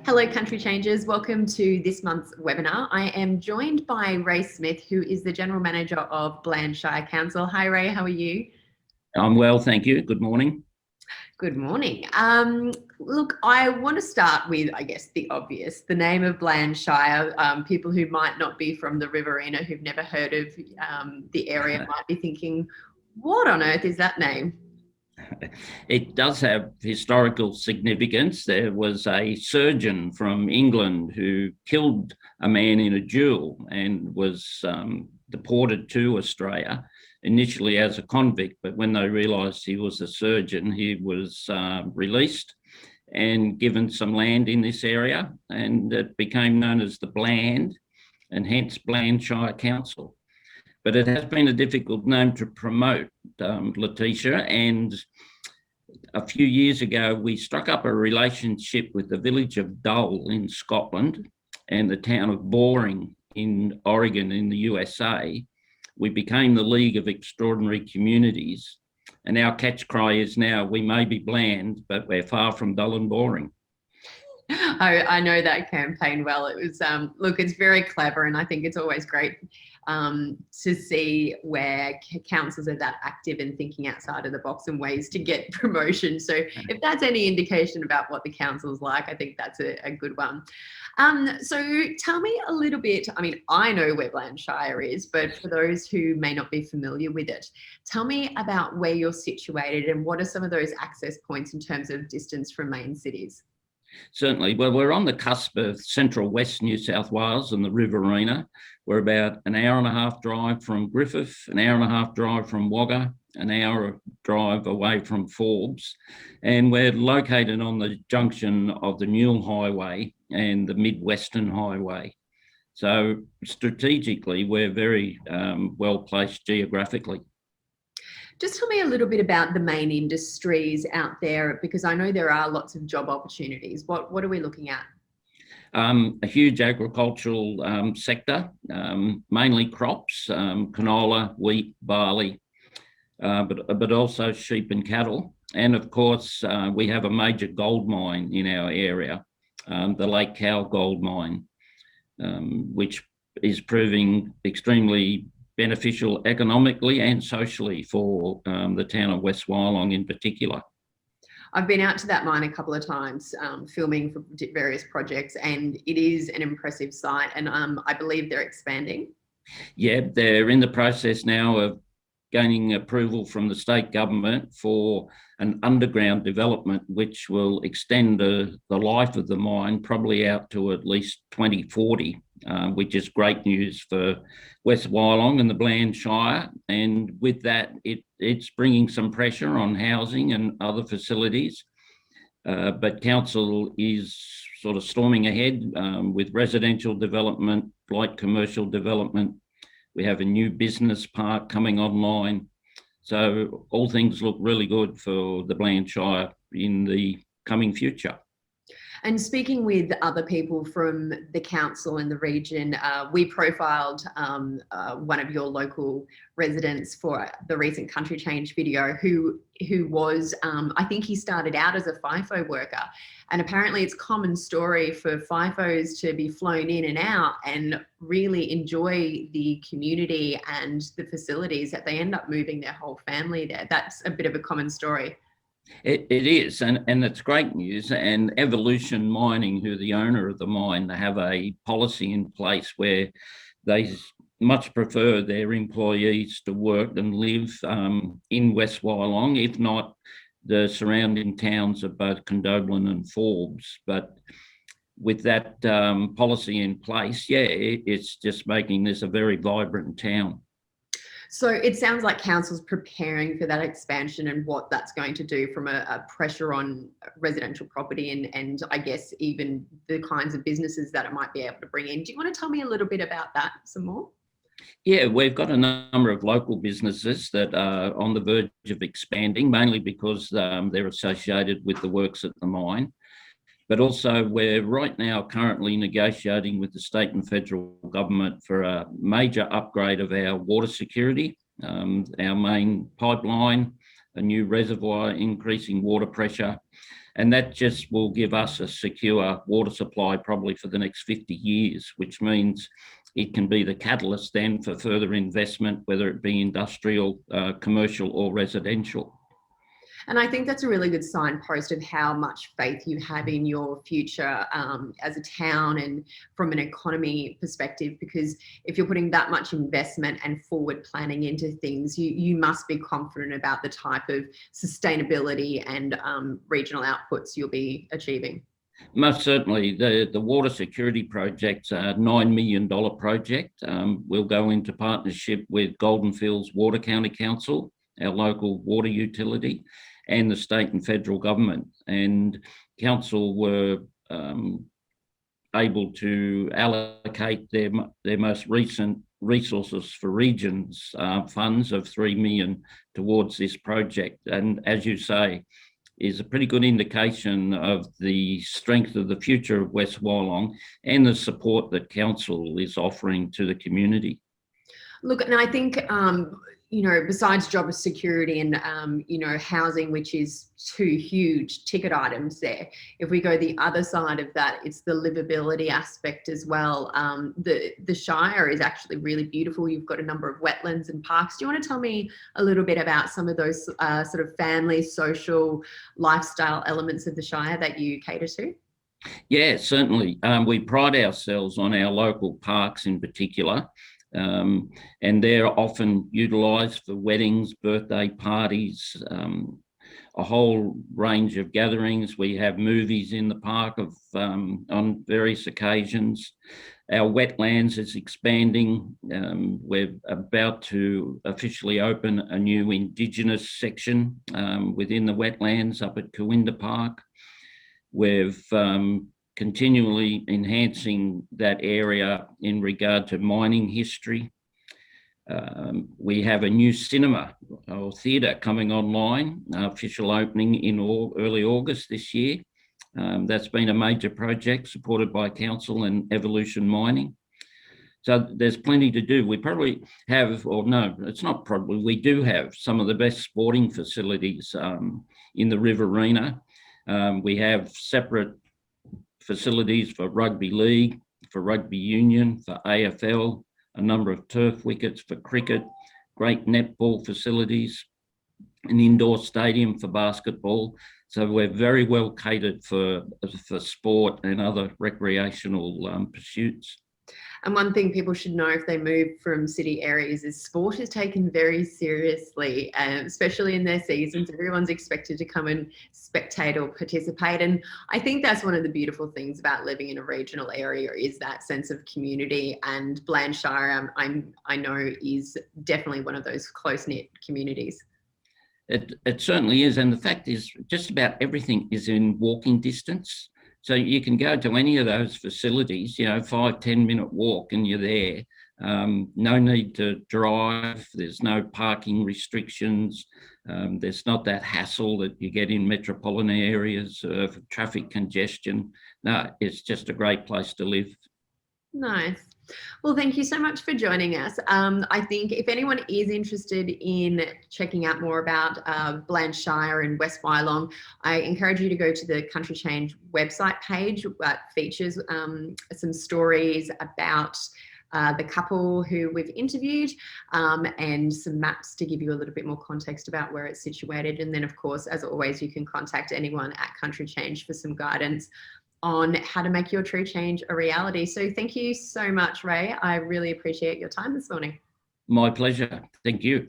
Hello, Country Changers. Welcome to this month's webinar. I am joined by Ray Smith, who is the General Manager of Bland Shire Council. Hi, Ray. How are you? I'm well, thank you. Good morning. Good morning. Look, I want to start with, I guess, the obvious, the name of Bland Shire. People who might not be from the Riverina, who've never heard of the area, might be thinking, what on earth is that name? It does have historical significance. There was a surgeon from England who killed a man in a duel and was deported to Australia, initially as a convict, but when they realised he was a surgeon, he was released and given some land in this area, and it became known as the Bland, and hence Bland Shire Council. But it has been a difficult name to promote, Laticia, and a few years ago we struck up a relationship with the village of Dull in Scotland and the town of Boring in Oregon in the USA. We became the League of Extraordinary Communities, and our catchcry is now, we may be bland, but we're far from dull and boring. I know that campaign well. It was, look, it's very clever, and I think it's always great to see where councils are that active and thinking outside of the box and ways to get promotion. So if that's any indication about what the council's like, I think that's a good one. So tell me a little bit, I mean, I know where Bland Shire is, but for those who may not be familiar with it, tell me about where you're situated and what are some of those access points in terms of distance from main cities? Certainly. Well, we're on the cusp of central west New South Wales and the Riverina. We're about an hour and a half drive from Griffith, an hour and a half drive from Wagga, an hour drive away from Forbes. And we're located on the junction of the Newell Highway and the Mid-Western Highway. So strategically, we're very well placed geographically. Just tell me a little bit about the main industries out there, because I know there are lots of job opportunities. What are we looking at? A huge agricultural sector, mainly crops, canola, wheat, barley, but also sheep and cattle. And of course, we have a major gold mine in our area, the Lake Cow gold mine, which is proving extremely beneficial economically and socially for the town of West Wyalong in particular. I've been out to that mine a couple of times, filming for various projects, and it is an impressive site, and I believe they're expanding. Yeah, they're in the process now of gaining approval from the state government for an underground development which will extend the life of the mine probably out to at least 2040, which is great news for West Wyalong and the Bland Shire. And with that, it's bringing some pressure on housing and other facilities. But council is sort of storming ahead with residential development, light commercial development. We have a new business park coming online. So all things look really good for the Bland Shire in the coming future. And speaking with other people from the council and the region, we profiled one of your local residents for the recent Country Change video who was, I think he started out as a FIFO worker, and apparently it's a common story for FIFOs to be flown in and out and really enjoy the community and the facilities that they end up moving their whole family there. That's a bit of a common story. It is, and it's great news. And Evolution Mining, who are the owner of the mine, they have a policy in place where they much prefer their employees to work and live in West Wyalong, if not the surrounding towns of both Condobolin and Forbes. But with that policy in place, yeah, it's just making this a very vibrant town. So it sounds like council's preparing for that expansion and what that's going to do from a pressure on residential property and I guess even the kinds of businesses that it might be able to bring in. Do you want to tell me a little bit about that some more? Yeah, we've got a number of local businesses that are on the verge of expanding, mainly because they're associated with the works at the mine. But also we're right now currently negotiating with the state and federal government for a major upgrade of our water security, our main pipeline, a new reservoir, increasing water pressure. And that just will give us a secure water supply probably for the next 50 years, which means it can be the catalyst then for further investment, whether it be industrial, commercial or residential. And I think that's a really good signpost of how much faith you have in your future as a town and from an economy perspective, because if you're putting that much investment and forward planning into things, you must be confident about the type of sustainability and regional outputs you'll be achieving. Most certainly. The water security project's a $9 million project. We'll go into partnership with Goldenfields Water County Council, our local water utility, and the state and federal government. And council were able to allocate their most recent resources for regions funds of $3 million towards this project. And as you say, is a pretty good indication of the strength of the future of West Wyalong and the support that council is offering to the community. Look, and I think, you know, besides job security and, you know, housing, which is two huge ticket items there, if we go the other side of that, it's the livability aspect as well. The Shire is actually really beautiful. You've got a number of wetlands and parks. Do you want to tell me a little bit about some of those sort of family, social, lifestyle elements of the Shire that you cater to? Yeah, certainly. We pride ourselves on our local parks in particular. And they're often utilised for weddings, birthday parties, a whole range of gatherings. We have movies in the park on various occasions. Our wetlands is expanding. We're about to officially open a new Indigenous section within the wetlands up at Kooinda Park. We've continually enhancing that area in regard to mining history. We have a new cinema or theatre coming online, official opening in early August this year. That's been a major project supported by council and Evolution Mining. So there's plenty to do. We probably have, or no, it's not probably, we do have some of the best sporting facilities in the Riverina. We have separate facilities for rugby league, for rugby union, for AFL, a number of turf wickets for cricket, great netball facilities, an indoor stadium for basketball. So we're very well catered for sport and other recreational pursuits. And one thing people should know if they move from city areas is sport is taken very seriously, especially in their seasons. Everyone's expected to come and spectate or participate. And I think that's one of the beautiful things about living in a regional area is that sense of community. And Bland Shire, I know, is definitely one of those close-knit communities. It certainly is. And the fact is just about everything is in walking distance. So you can go to any of those facilities, 5-10 minute walk and you're there. No need to drive. There's no parking restrictions. There's not that hassle that you get in metropolitan areas of traffic congestion. No, it's just a great place to live. Nice. Well, thank you so much for joining us. I think if anyone is interested in checking out more about Bland Shire and West Wyalong, I encourage you to go to the Country Change website page that features some stories about the couple who we've interviewed and some maps to give you a little bit more context about where it's situated. And then, of course, as always, you can contact anyone at Country Change for some guidance on how to make your true change a reality. So thank you so much, Ray. I really appreciate your time this morning. My pleasure. Thank you.